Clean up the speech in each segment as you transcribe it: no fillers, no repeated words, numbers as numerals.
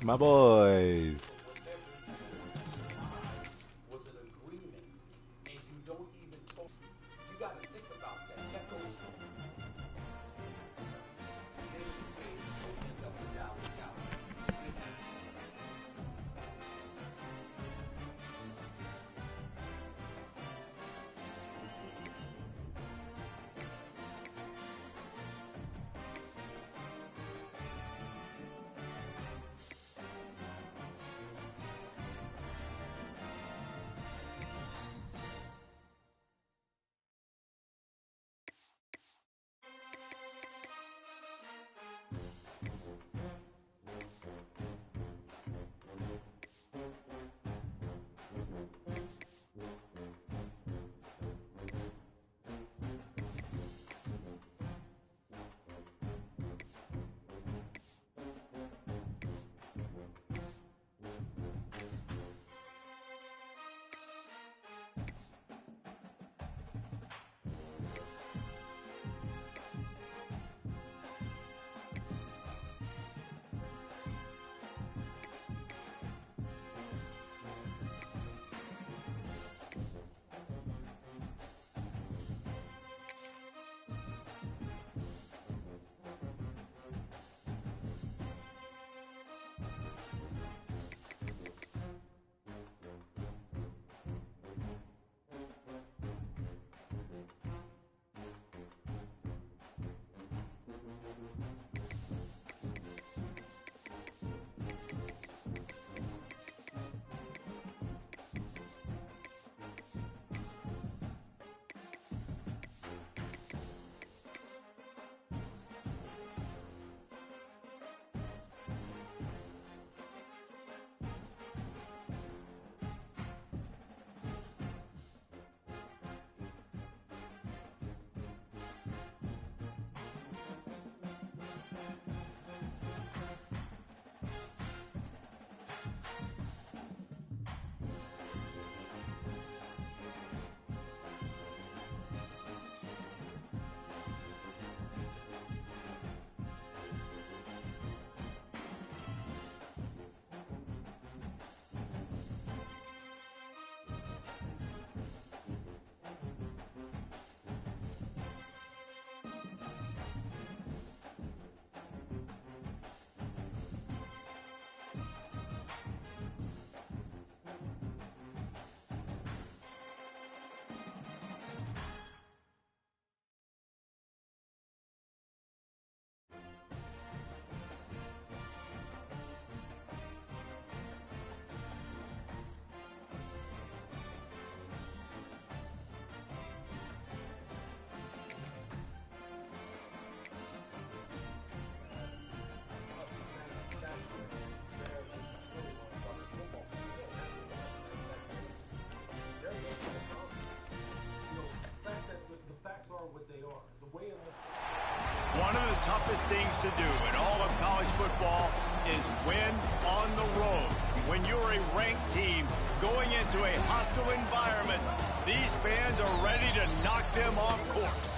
My boys. One of the toughest things to do in all of college football is win on the road. When you're a ranked team going into a hostile environment, these fans are ready to knock them off course.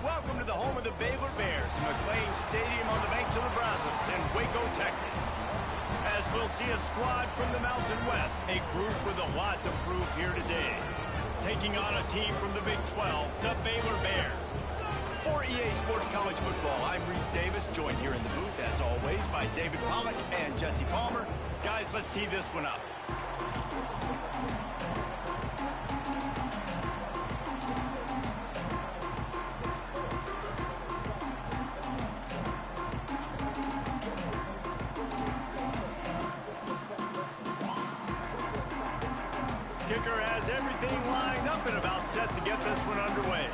Welcome to the home of the Baylor Bears, McLean Stadium on the banks of the Brazos in Waco, Texas. As we'll see a squad from the Mountain West, a group with a lot to prove here today. Taking on a team from the Big 12, the Baylor Bears. For EA Sports College Football, I'm Reese Davis, joined here in the booth, as always, by David Pollack and Jesse Palmer. Guys, let's tee this one up. Kicker has everything lined up and about set to get this one underway.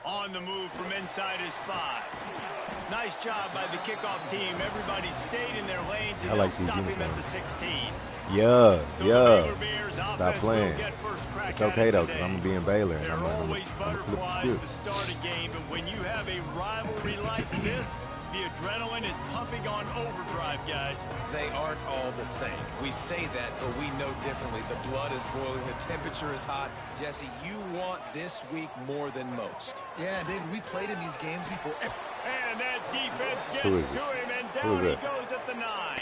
On the move from inside his 5. Nice job by the kickoff team. Everybody stayed in their lane to stop him at the 16. Yeah, So yeah. the Baylor Bears Stop offense playing. will get first crack It's at okay it though, because today. I'm gonna be in Baylor and There I'm are gonna always flip the butterflies script. to start a game, but when you have a rivalry like this, the adrenaline is pumping on overdrive, guys. They aren't all the same. We say that, but we know differently. The blood is boiling. The temperature is hot. Jesse, you want this week more than most. Yeah, David, we played in these games before. And that defense Who gets is to it? him, and Who is down he that? goes at the 9.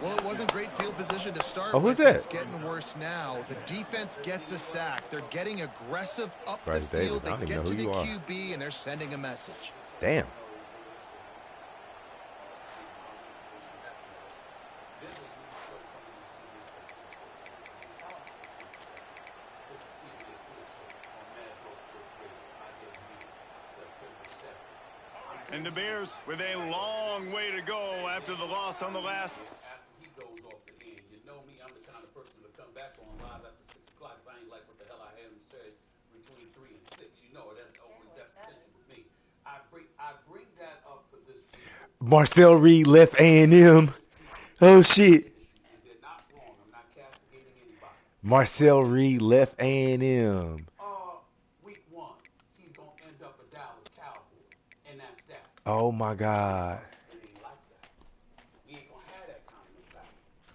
Well, it wasn't great field position to start Oh, who's with. that? It's getting worse now. The defense gets a sack. They're getting aggressive up the Bryce field. Davis. I They don't even know get to who the you are. QB, and they're sending a message. Damn. And the Bears with a long way to go after the loss on the last. After he goes off the end, you know me, I'm the kind of person to come back on live after 6 o'clock if I ain't like what the hell I had him say between 3 and 6. You know, that's always that potential with me. I bring that up for this reason. Marcel Reed left A&M. Oh shit. And they're not wrong. I'm not castigating anybody. Marcel Reed left A&M. Week 1, he's going to end up a Dallas Cowboy. And that's that. Oh my God. It ain't like that. We ain't gonna have that kind of impact.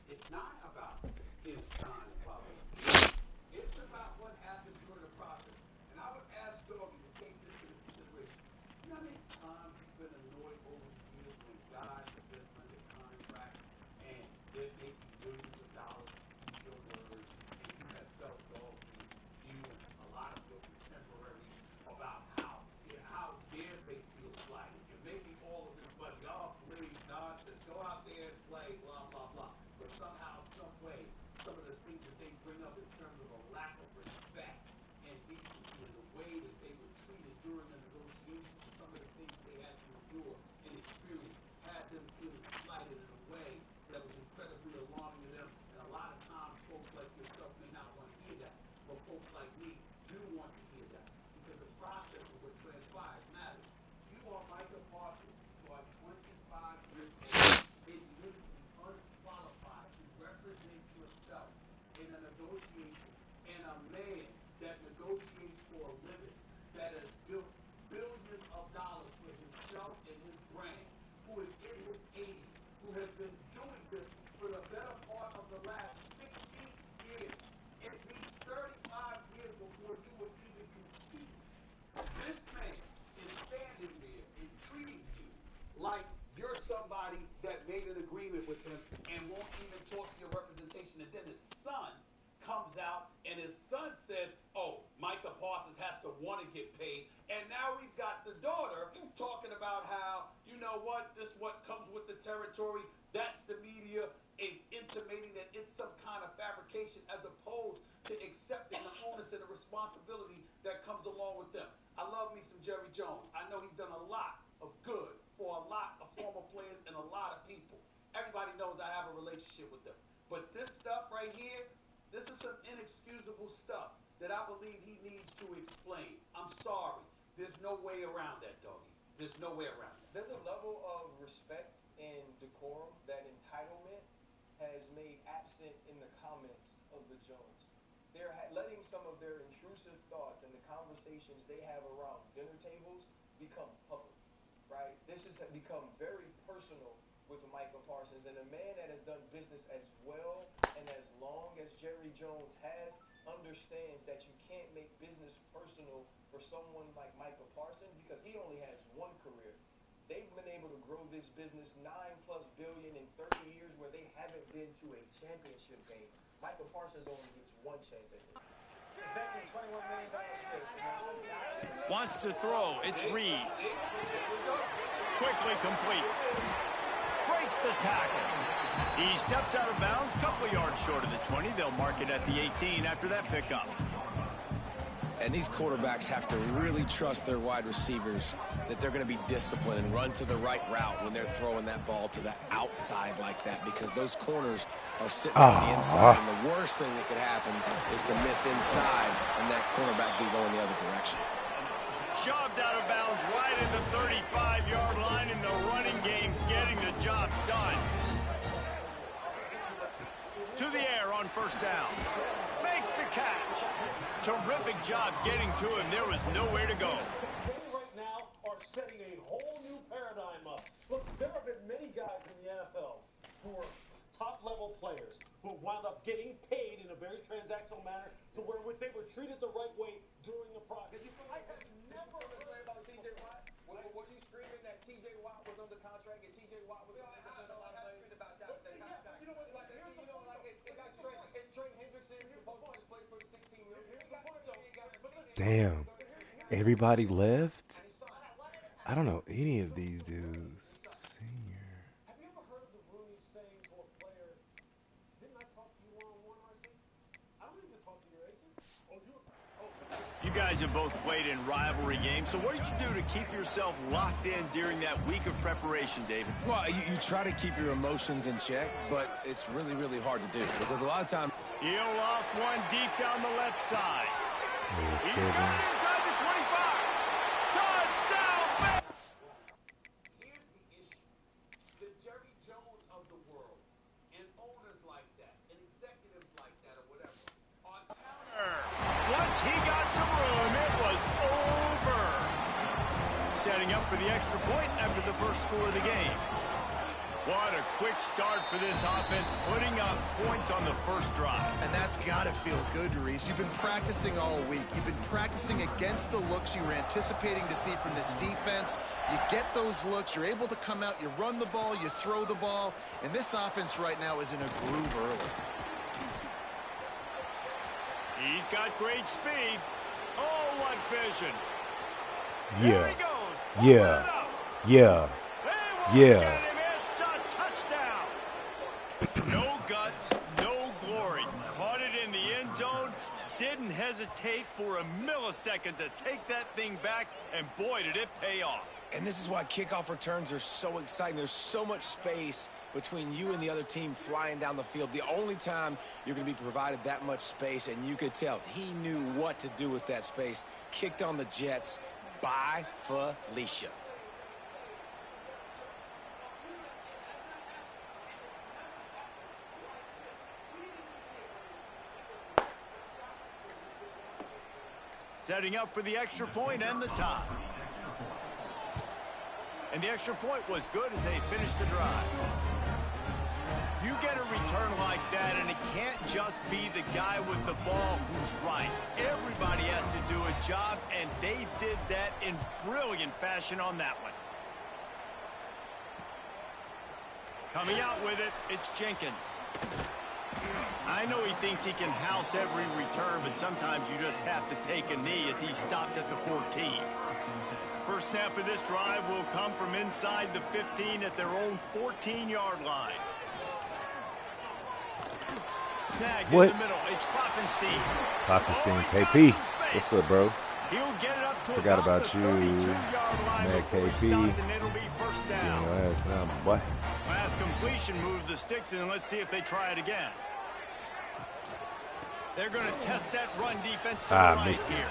It's not about him signing, Bubba. It's about what happens during the process. And I would ask Doggy to take this into consideration. You know how many times you've been annoyed over the years when guys have been under contract and they're making millions of dollars to keep your word, and you have felt doggy, you and a lot of your contemporaries about how dare they feel slighted. And maybe all of them funny, oh please, nonsense, go out there and play, blah, blah, blah. But somehow, some way, some of the things that they bring up in terms of a lack of respect and decency and the way that they were treated during the negotiations, some of the things they had to endure and experience had them feeling slighted in a way that was incredibly alarming to them. And a lot of times, folks like yourself may not want to hear that, but folks like me do want to hear that because the process of what transpires matters. You are Micah Parsons. You are 25 years old, admittedly unqualified to represent yourself in a negotiation, and a man that negotiates for a living, that has built billions of dollars for himself and his brand, who is in his 80s, who has been doing this for the better part of the last 60 years, at least 35 years before you were even conceived. This man is standing there and treating you like you're somebody that made an agreement with him and won't even talk to your representation. And then his son comes out and his son says, oh, Micah Parsons has to want to get paid. And now we've got the daughter talking about how, you know what, this what comes with the territory. That's the media intimating that it's some kind of fabrication as opposed to accepting the onus and the responsibility that comes along with them. I love me some Jerry Jones. I know he's done a lot of good for a lot of former players and a lot of people. Everybody knows I have a relationship with them. But this stuff right here, this is some inexcusable stuff that I believe he needs to explain. I'm sorry. There's no way around that, doggy. There's no way around that. There's a level of respect and decorum that entitlement has made absent in the comments of the Jones. They're letting some of their intrusive thoughts and the conversations they have around dinner tables become public, right? This has become very personal with Micah Parsons, and a man that has done business as well and as long as Jerry Jones has understands that you can't make business personal for someone like Micah Parsons because he only has one career. They've been able to grow this business $9+ billion in 30 years where they haven't been to a championship game. Micah Parsons only gets one chance at this. $21 million split. Wants to throw. It's Reed. Quickly complete. Breaks the tackle. He steps out of bounds, couple yards short of the 20. They'll mark it at the 18 after that pickup. And these quarterbacks have to really trust their wide receivers that they're going to be disciplined and run to the right route when they're throwing that ball to the outside like that because those corners are sitting on the inside. And the worst thing that could happen is to miss inside and that cornerback be going the other direction. Shoved out of bounds right in the 35-yard line in the running game, getting the job done. To the air on first down. Makes the catch. Terrific job getting to him. There was nowhere to go. They right now are setting a whole new paradigm up. Look, there have been many guys in the NFL who are top-level players who wound up getting paid in a very transactional manner to where which they were treated the right way during the process. I have never heard about T.J. Watt. Were you screaming that T.J. Watt was under contract and T.J. Watt was under contract? About that. You know what? Like, it's Trey Hendrickson supposed to just play for the 16 million. Damn. Everybody left? I don't know any of these dudes. Senior. Have you ever heard of the Rooney saying to a player, didn't I talk to you one-on-one, RC? I don't even talk to your agent. You guys have both played in rivalry games, so what did you do to keep yourself locked in during that week of preparation, David? Well, you try to keep your emotions in check, but it's really, really hard to do because a lot of times... He'll off one deep down the left side. He's got it inside the 25. Touchdown! Here's the issue. The Jerry Jones of the world and owners like that and executives like that or whatever are counter. Once he got some room, it was over. Setting up for the extra point after the first score of the game. What a quick start for this offense, putting up points on the first drive. And that's got to feel good, Reese. You've been practicing all week. You've been practicing against the looks you were anticipating to see from this defense. You get those looks. You're able to come out. You run the ball. You throw the ball. And this offense right now is in a groove early. He's got great speed. Oh, what vision. Yeah. There he goes. Yeah. Yeah. Yeah. It's a touchdown. No guts, no glory. Caught it in the end zone. Didn't hesitate for a millisecond to take that thing back, and boy, did it pay off. And this is why kickoff returns are so exciting. There's so much space between you and the other team flying down the field. The only time you're going to be provided that much space, and you could tell he knew what to do with that space. Kicked on the Jets by Felicia. Setting up for the extra point and the tie. And the extra point was good as they finished the drive. You get a return like that, and it can't just be the guy with the ball who's right. Everybody has to do a job, and they did that in brilliant fashion on that one. Coming out with it, it's Jenkins. I know he thinks he can house every return, but sometimes you just have to take a knee as he stopped at the 14. First snap of this drive will come from inside the 15 at their own 14-yard line. Snag in the middle. It's Klopfenstein. Klopfenstein, KP. What's up, bro? He'll get it up to Forgot about you, 32-yard line Mad before he KP. stopped, and it'll be first down. What? Last completion moved the sticks in, and let's see if they try it again. They're going to test that run defense to the right missed it. here.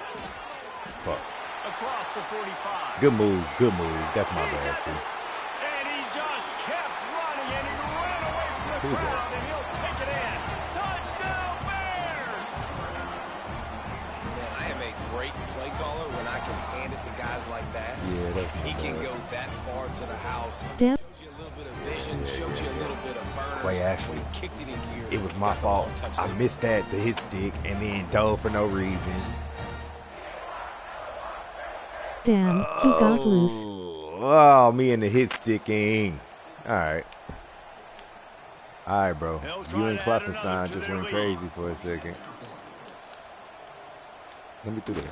Fuck. Across the 45. Good move. Good move. That's my bad, too. And he just kept running, and he ran away from the Who's crowd, that? and he'll take it in. Touchdown, Bears! Man, I am a great play caller when I can hand it to guys like that. Yeah, that's He my can bad. go that far to the house. Damn. Showed you a little bit of vision, showed you a little bit of burn. Wait, Ashley, When he kicked it in gear, it was he my got the ball fault. I touchdown. missed the hit stick and then dove for no reason. Damn, he got loose. Oh, me and the hit sticking. All right. All right, bro. They'll You try and to add another Klopfenstein to just their went lead. crazy for a second. Let me through there.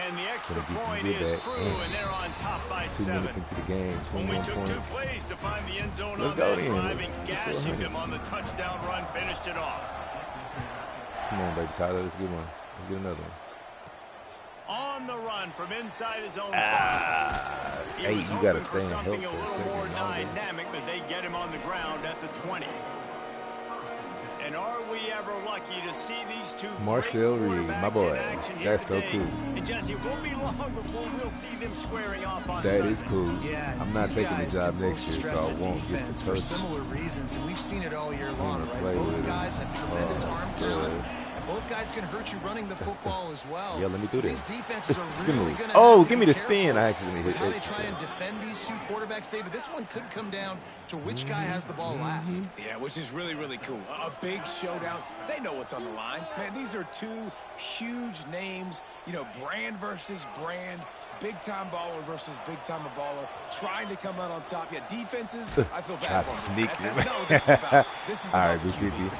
And the extra Gonna get point you is back. true, Yeah. and they're on top by 2 7. minutes into the game, Only 21 took points. 2 plays to find the end zone Let's on go that then. drive, Let's and go gashing ahead. them on the touchdown run finished it off. Come on, baby Tyler. Let's get one. Let's get another one. On the run from inside his own 5. He Hey, was you gotta hoping for stay in something a health for a little more second longer. dynamic, but they get him on the ground at the 20. And And are we ever lucky to see these two Marcel great Reed, my quarterbacks boy. in action here That's so today? cool. And Jesse, it won't be long before we'll see them squaring off on That Sunday. is cool. Yeah, I'm not these taking the guys job can both next year, stress so I the won't get defense to for coach. similar reasons, and we've seen it all year I'm long, gonna right? play Both with guys him. have tremendous arm talent, good. and both guys can hurt you running the football as well. Yeah, let me do so this. these defenses are Spin really move. going to Oh, have to give me be the spin. careful I accidentally with hit how they it. try and defend these two quarterbacks, David. This one could come down to which guy has the ball last. Yeah, which is really, really cool. A big showdown. They know what's on the line. Man, these are two huge names. You know, brand versus brand. Big-time baller versus big-time baller. Trying to come out on top. Yeah, defenses, I feel Try bad to for them. sneak That's it. not what this is about. This is All about right, the Big 50. QBs.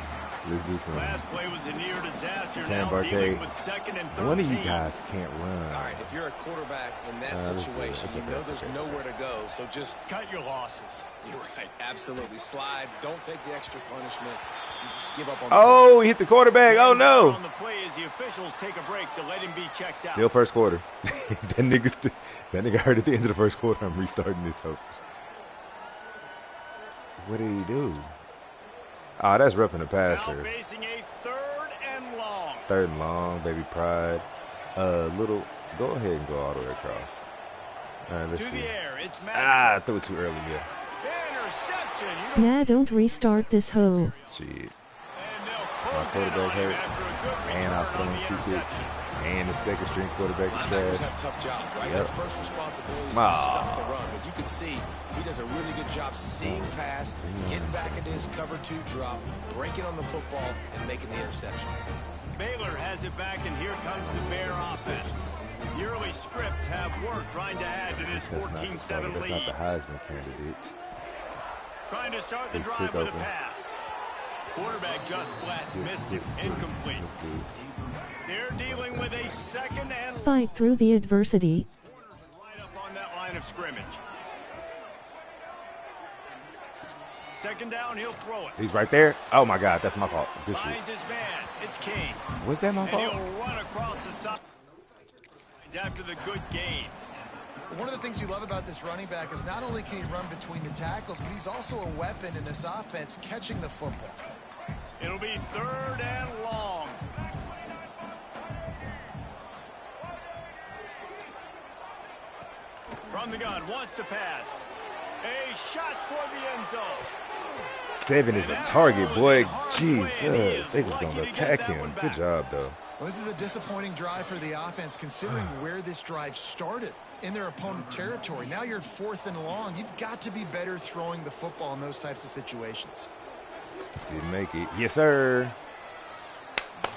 Let's do some. Last play was a near disaster. Cam Now Barquet. dealing with 2nd and 13. One of you guys can't run. All right, if you're a quarterback in that that's good. situation, That's you okay, know that's there's okay. nowhere to go. So just, Cut your losses. you're right, absolutely. Slide. Don't take the extra punishment. You just give up on Oh, he hit the quarterback. Oh, no. On the play as the officials take a break to let him be checked out. Still first quarter. that nigga hurt at the end of the first quarter. I'm restarting this hope. What did he do? Oh, that's roughing the Now passer. facing a 3rd and long. 3rd and long, baby pride. Little, go ahead and go all the way across. All right, let's To see. the air, it's Ah, I Madison. threw it too early, yeah. Interception. You don't Nah, don't restart this hoe. Shit. And they'll My close in quarterback on him hurt. after a good And I return put on on the 2 picks. interception. And the second string quarterback is Linebackers trash. have tough jobs, right? Yep. Their first responsibility is Aw. to stuff the run. But you can see he does a really good job seeing pass, getting back into his cover 2 drop, breaking on the football, and making the interception. Baylor has it back, and here comes the Bear offense. The early scripts have worked trying to add to this That's not the 14-7 That's lead. not the Heisman candidate. Trying to start the Big drive quick with a open. pass. Quarterback just flat, missed it, incomplete. That's good. They're dealing with a 2nd and Fight through the adversity. right up on that line of scrimmage. 2nd down, he'll throw it. He's right there. Oh, my God. That's my fault. Good shit. Finds his man. It's King. Was that my And fault? he'll run across the side after the good gain. One of the things you love about this running back is not only can he run between the tackles, but he's also a weapon in this offense catching the football. It'll be 3rd and long. From the gun, wants to pass. A shot toward the end zone. 7 is a target, boy. Jesus. They just going to attack him. Good job, though. Well, this is a disappointing drive for the offense, considering where this drive started in their opponent territory. Now you're at 4th and long. You've got to be better throwing the football in those types of situations. Didn't make it. Yes, sir.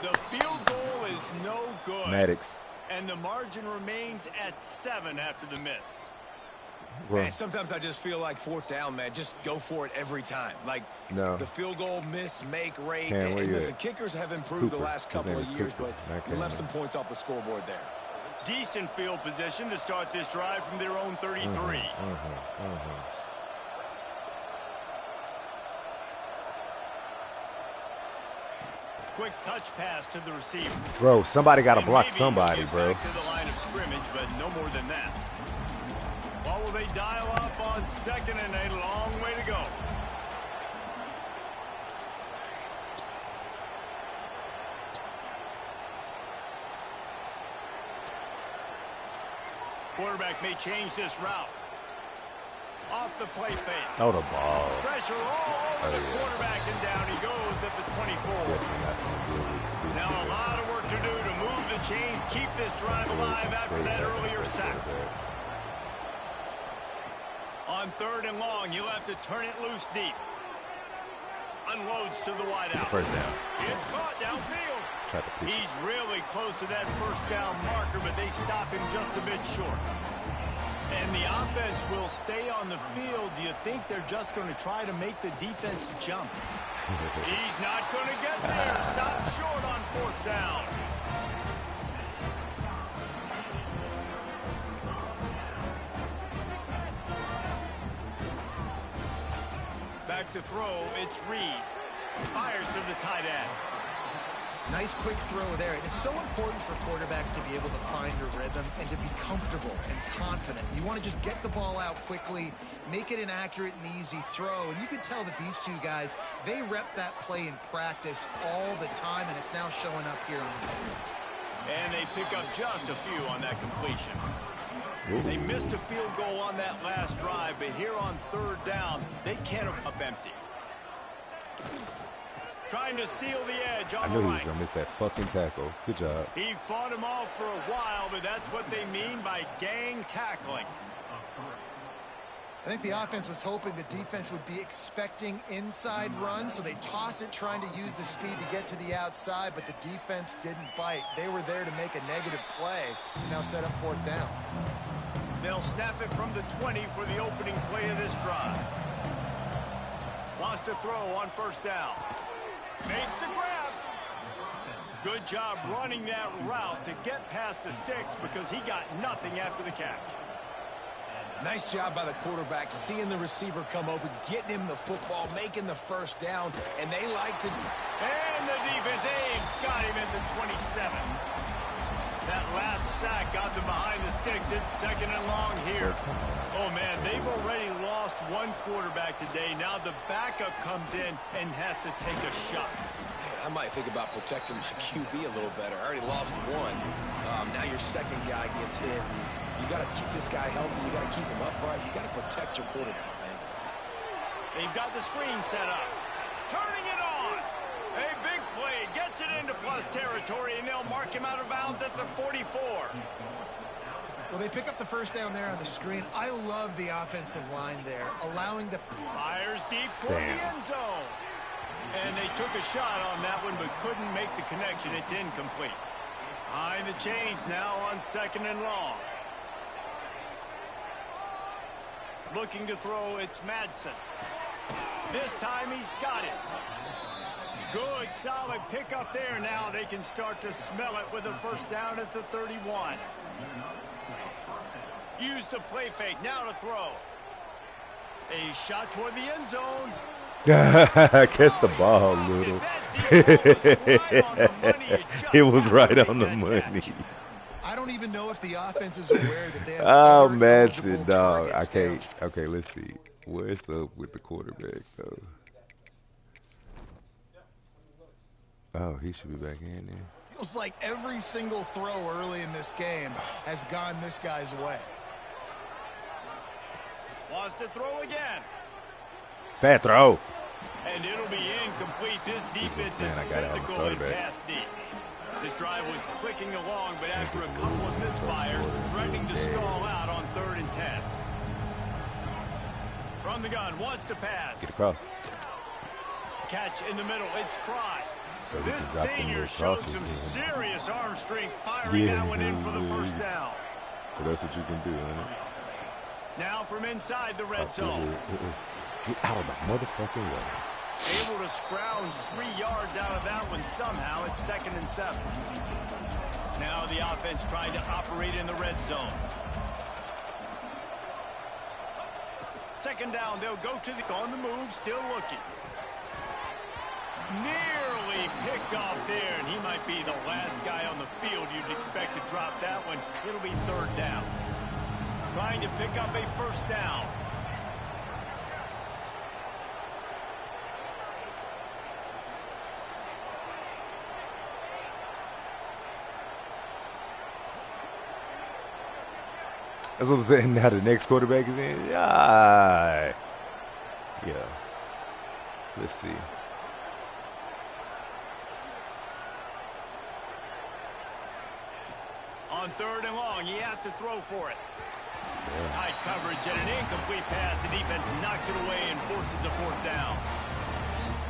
The field goal is no good. Maddox. And the margin remains at 7 after the miss. Well, Man, sometimes I just feel like 4th down, man. Just go for it every time. Like No. the field goal, miss, make, rate. Cam, where And you listen, at? kickers have improved the Cooper. last His couple name of is years, Cooper, but not you Cam, left no. some points off the scoreboard there. Decent field position to start this drive from their own 33. Quick touch pass to the receiver. Bro, somebody got to And block maybe somebody, he'll get bro. back to the line of scrimmage, but no more than that. What will they dial up on 2nd and a long way to go? Quarterback may change this route. Off the play fake. Throw the ball. Pressure all over the quarterback, and down he goes at the 24. Definitely not gonna deal with this Now a today. lot of work to do to move the chains, keep this drive alive after that earlier sack. On 3rd and long, you'll have to turn it loose deep. Unloads to the wideout. First down. It's caught downfield. Try to pitch. He's really close to that 1st down marker, but they stop him just a bit short. And the offense will stay on the field. Do you think they're just going to try to make the defense jump? He's not going to get there. Stop short on 4th down. Back to throw, it's Reed. Fires to the tight end. Nice quick throw there. And it's so important for quarterbacks to be able to find a rhythm and to be comfortable and confident. You want to just get the ball out quickly, make it an accurate and easy throw. And you can tell that these two guys, they rep that play in practice all the time, and it's now showing up here on the field. And they pick up just a few on that completion. Ooh. They missed a field goal on that last drive, but here on third down, they can't have up empty. Trying to seal the edge on I the knew he was right. going to miss that fucking tackle. Good job. He fought him off for a while, but that's what they mean by gang tackling. I think the offense was hoping the defense would be expecting inside runs, so they toss it trying to use the speed to get to the outside, but the defense didn't bite. They were there to make a negative play and now set up fourth down. They'll snap it from the 20 for the opening play of this drive. Wants to throw on first down. Makes the grab. Good job running that route to get past the sticks because he got nothing after the catch. Nice job by the quarterback, seeing the receiver come open, getting him the football, making the first down, and they like to... And the defense got him at the 27. That last sack got them behind the sticks. It's second and long here. Oh, man, they've already lost one quarterback today. Now the backup comes in and has to take a shot. Man, I might think about protecting my QB a little better. I already lost one. Now your second guy gets hit. You got to keep this guy healthy. You got to keep him upright. You got to protect your quarterback, man. They've got the screen set up. Turning it on. A big play. Gets it into plus territory, and they'll mark him out of bounds at the 44. Well, they pick up the first down there on the screen. I love the offensive line there, allowing the... Fires deep toward the end zone. And they took a shot on that one, but couldn't make the connection. It's incomplete. Behind the chains now on second and long. Looking to throw, it's Madsen. This time he's got it. Good, solid pickup there. Now they can start to smell it with a first down at the 31. Use the play fake. Now to throw. A shot toward the end zone. Catch the ball, little. It was right on the money. I don't even know if the offense is aware that they have... Oh, Madsen, dog. I can't. Okay, let's see. What's up with the quarterback, though? Oh, he should be back in there. Feels like every single throw early in this game has gone this guy's way. Wants to throw again. Bad throw. And it'll be incomplete. This defense is Man, I gotta have a physical and quarterback. pass deep. This drive was clicking along, but after a couple of misfires, threatening to stall out on 3rd and 10. From the gun, wants to pass. Get across. Catch in the middle, it's Fry. So we This can drop them senior little showed crosses some in. serious arm strength, firing that one in for the first down. So that's what you can do, huh? Now from inside the red zone. Get out of the motherfucking way. Able to scrounge 3 yards out of that one somehow. It's 2nd and 7. Now the offense trying to operate in the red zone. Second down, they'll go to the on the move, still looking. Nearly picked off there, and he might be the last guy on the field you'd expect to drop that one. It'll be 3rd down. Trying to pick up a first down. That's what I'm saying. Now the next quarterback is in. Yeah. Let's see. On 3rd and long, he has to throw for it. Tight coverage and an incomplete pass. The defense knocks it away and forces a 4th down.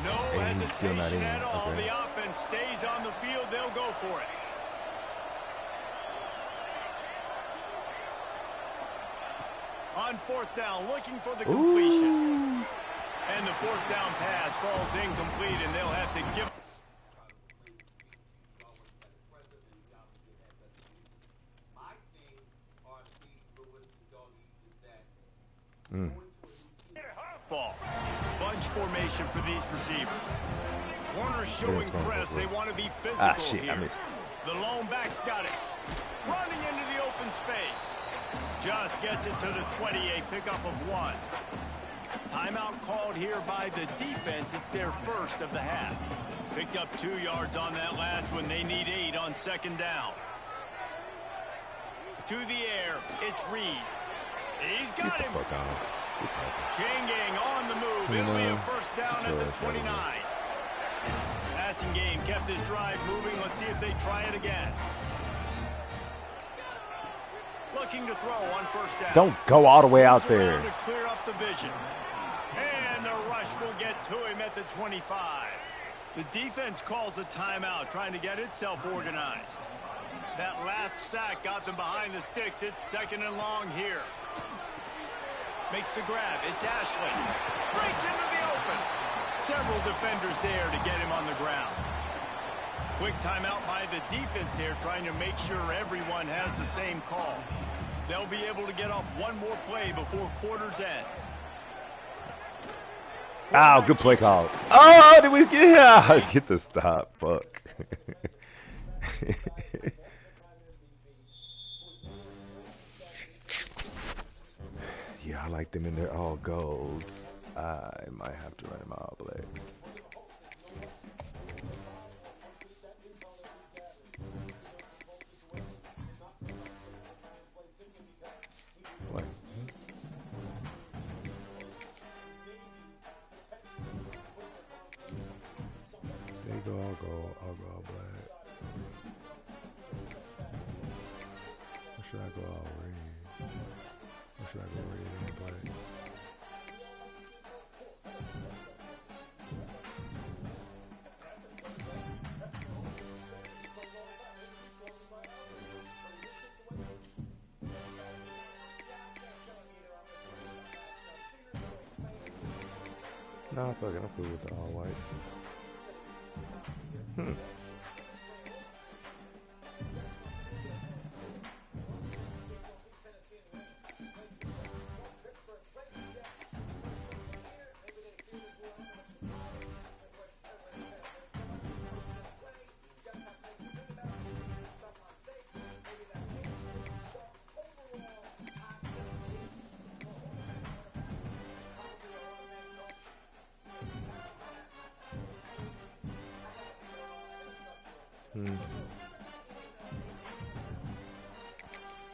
No And he's still not hesitation in. at all. Okay. The offense stays on the field. They'll go for it. On 4th down, looking for the completion. And the 4th down pass falls incomplete, and they'll have to give. Ball. Bunch formation for these receivers. Corners showing press. They want to be physical shit, I here. missed. The lone back's got it. Running into the open space. Just gets it to the 28, pickup of 1. Timeout called here by the defense. It's their first of the half. Picked up 2 yards on that last one. They need 8 on second down. To the air, it's Reed. He's got him. Chain gang on the move. It'll be a first down at the 29. Passing game kept this drive moving. Let's see if they try it again. Looking to throw on first down. Don't go all the way out there. To clear up the vision. And the rush will get to him at the 25. The defense calls a timeout, trying to get itself organized. That last sack got them behind the sticks. It's second and long here. Makes the grab. It's Ashley. Breaks into the open. Several defenders there to get him on the ground. Quick timeout by the defense there, trying to make sure everyone has the same call. They'll be able to get off one more play before quarter's end. Ow, good play call. Oh, did we get the stop? Fuck. Yeah, I like them in their all golds. I might have to run them all blacks. What? There you go, I'll go all black. Or should I go all red? Or should I go red and black? No, fuck it, I'm cool with the all whites.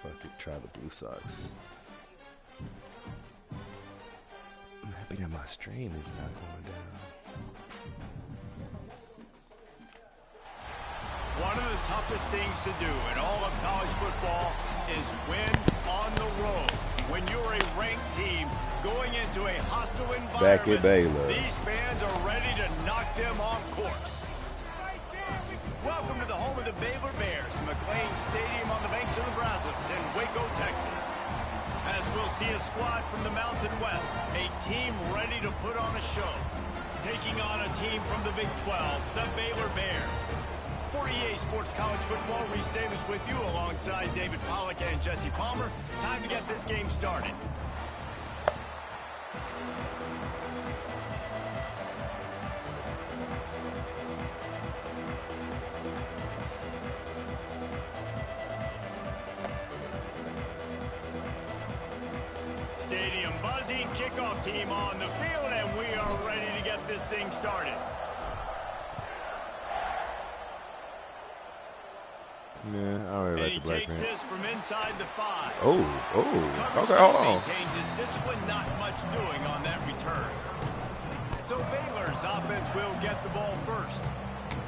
Fuck it, try the blue socks. I'm happy that my stream is not going down. One of the toughest things to do in all of college football is win on the road. When you're a ranked team going into a hostile environment, Back at Baylor. These fans are ready to knock them off course. Welcome to the home of the Baylor Bears, McLean Stadium on the banks of the Brazos in Waco, Texas. As we'll see a squad from the Mountain West, a team ready to put on a show. Taking on a team from the Big 12, the Baylor Bears. For EA Sports College Football, Reese Davis with you alongside David Pollack and Jesse Palmer. Time to get this game started. Stadium buzzing, kickoff team on the field, and we are ready to get this thing started. Yeah, I don't really like the black takes man. this from inside the 5. Oh, okay, hold on. Maintains his discipline, not much doing on that return. So Baylor's offense will get the ball first.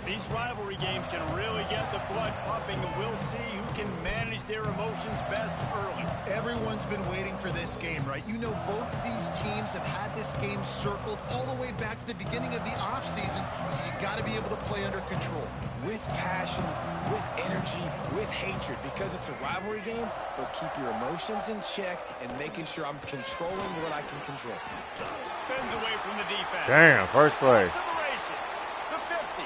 These rivalry games can really get the blood pumping, and we'll see who can manage their emotions best early. Everyone's been waiting for this game, right? You know, both of these teams have had this game circled all the way back to the beginning of the offseason, so you got to be able to play under control. With passion, with energy, with hatred, because it's a rivalry game, but keep your emotions in check and making sure I'm controlling what I can control. Spins away from the defense. Damn, first play. To the races. The 50.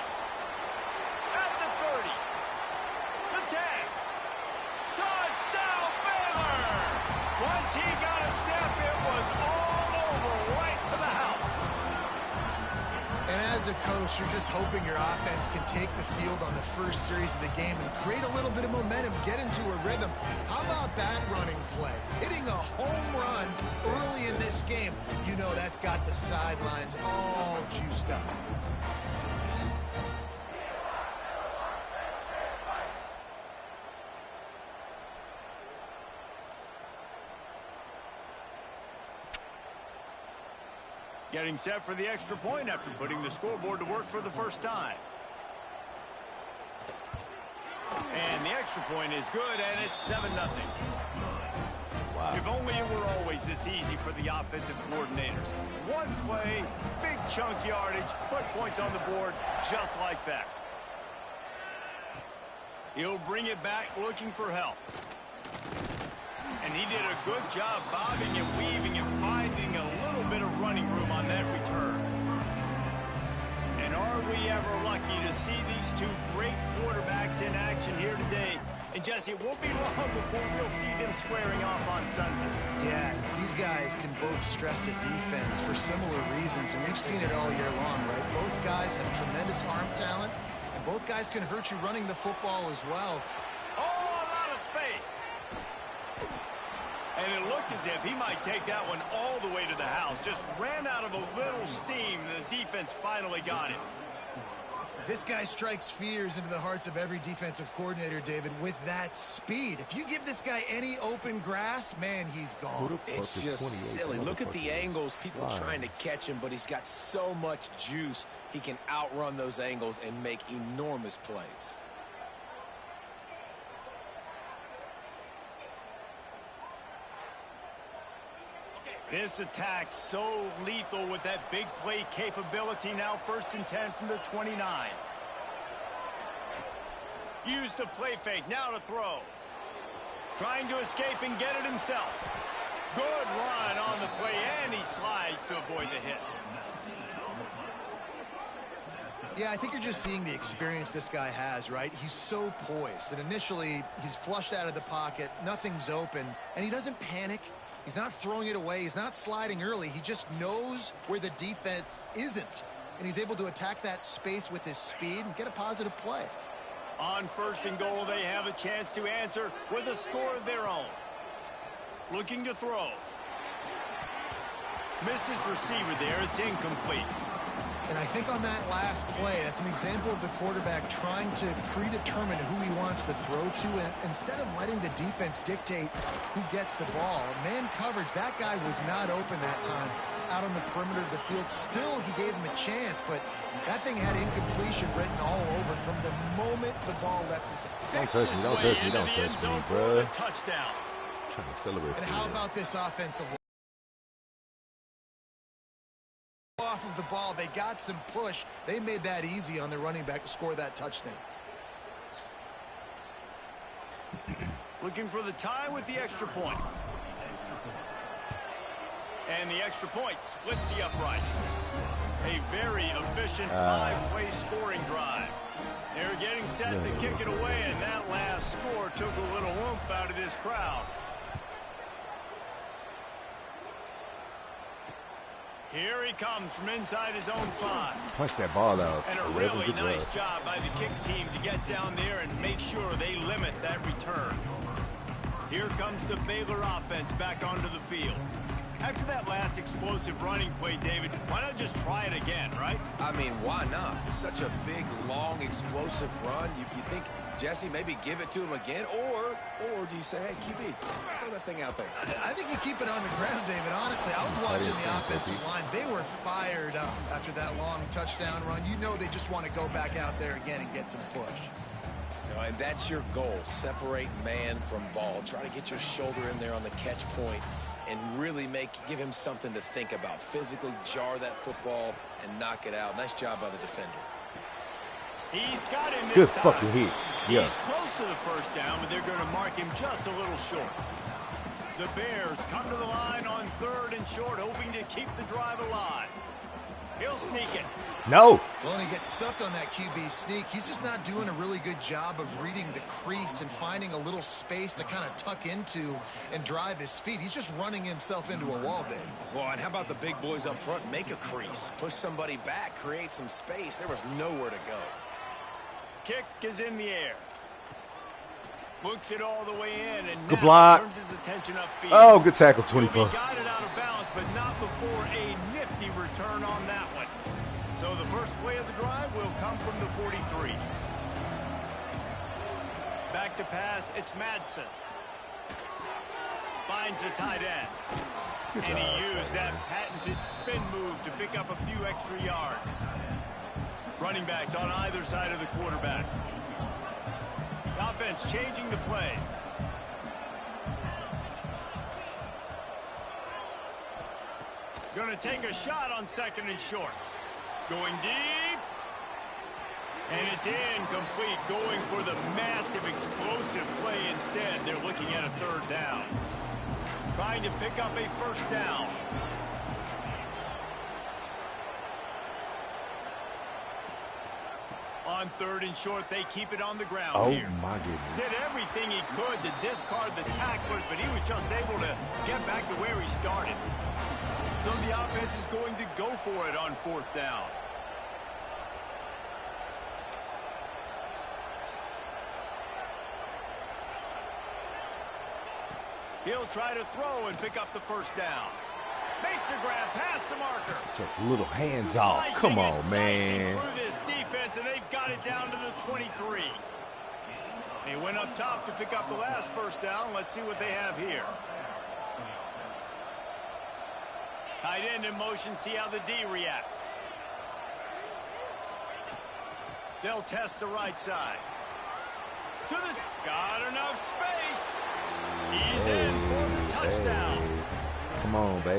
At the 30. The 10. Touchdown, Baylor! Once he got a step, it was all over right to the house. And as a coach, you're just hoping your offense can take the field on the first series of the game and create a little bit of momentum, get into a rhythm. How about that running play? Hitting a home run early in this game. You know that's got the sidelines all juiced up. Getting set for the extra point after putting the scoreboard to work for the first time. And the extra point is good, and it's 7-0. Wow. If only it were always this easy for the offensive coordinators. One play, big chunk yardage, put points on the board just like that. He'll bring it back looking for help. And he did a good job bobbing and weaving and finding a little bit of running room on that return. And are we ever lucky to see these two great quarterbacks in action here today? And Jesse, it won't be long before we'll see them squaring off on Sundays. Yeah, these guys can both stress at defense for similar reasons, and we've seen it all year long, right? Both guys have tremendous arm talent, and both guys can hurt you running the football as well. Oh, a lot of space. And it looked as if he might take that one all the way to the house. Just ran out of a little steam, and the defense finally got it. This guy strikes fears into the hearts of every defensive coordinator, David, with that speed. If you give this guy any open grass, man, he's gone. It's just silly. Look at the angles, people trying to catch him, but he's got so much juice. He can outrun those angles and make enormous plays. This attack so lethal with that big play capability. Now 1st and 10 from the 29. Use the play fake. Now to throw. Trying to escape and get it himself. Good run on the play, and he slides to avoid the hit. Yeah, I think you're just seeing the experience this guy has, right? He's so poised that initially he's flushed out of the pocket, nothing's open, and he doesn't panic. He's not throwing it away. He's not sliding early. He just knows where the defense isn't, and he's able to attack that space with his speed and get a positive play. On 1st and goal, they have a chance to answer with a score of their own. Looking to throw. Missed his receiver there. It's incomplete. And I think on that last play, that's an example of the quarterback trying to predetermine who he wants to throw to, and instead of letting the defense dictate who gets the ball. Man coverage, that guy was not open that time out on the perimeter of the field. Still, he gave him a chance, but that thing had incompletion written all over it from the moment the ball left his hand. Don't touch me, don't touch me, don't touch me, bro. Touchdown. Trying to celebrate. And how about this offensive line? Off of the ball, they got some push. They made that easy on their running back to score that touchdown. Looking for the tie with the extra point. And the extra point splits the uprights. A very efficient 5-play scoring drive. They're getting set to kick it away, and that last score took a little oomph out of this crowd. Here he comes from inside his own 5. Punch that ball out. And a really nice job by the kick team to get down there and make sure they limit that return. Here comes the Baylor offense back onto the field. After that last explosive running play, David, why not just try it again, right? I mean, why not? Such a big, long, explosive run. You think, Jesse, maybe give it to him again? Or do you say, hey, QB, throw that thing out there? I think you keep it on the ground, David. Honestly, I was watching the offensive line. They were fired up after that long touchdown run. You know they just want to go back out there again and get some push. No, and that's your goal. Separate man from ball. Try to get your shoulder in there on the catch point and really give him something to think about. Physically jar that football and knock it out. Nice job by the defender. He's got him this Good time. fucking hit. Yeah. He's close to the first down, but they're going to mark him just a little short. The Bears come to the line on 3rd and short, hoping to keep the drive alive. He'll sneak it. No. Well, and he gets stuffed on that QB sneak. He's just not doing a really good job of reading the crease and finding a little space to kind of tuck into and drive his feet. He's just running himself into a wall, Dave. Well, and how about the big boys up front? Make a crease. Push somebody back. Create some space. There was nowhere to go. Kick is in the air. Looks it all the way in and Good now block. turns his attention upfield. Oh, good tackle, He 24. got it out of bounds, but not before a nifty return on that one. So the first play of the drive will come from the 43. Back to pass, it's Madsen. Finds the tight end. And he used that patented spin move to pick up a few extra yards. Running backs on either side of the quarterback. The offense changing the play. Going to take a shot on second and short. Going deep. And it's incomplete. Going for the massive explosive play instead. They're looking at a third down. Trying to pick up a first down. On third and short, they keep it on the ground here. Oh, my goodness. Did everything he could to discard the tacklers, but he was just able to get back to where he started. So the offense is going to go for it on fourth down. He'll try to throw and pick up the first down. Makes a grab past the marker. Just little hands off. Slicing Come and on, dicing man. through this defense, and they've got it down to the 23. They went up top to pick up the last first down. Let's see what they have here. Tight end in motion, see how the D reacts. They'll test the right side. Got enough space. He's in for the touchdown. Come on, baby.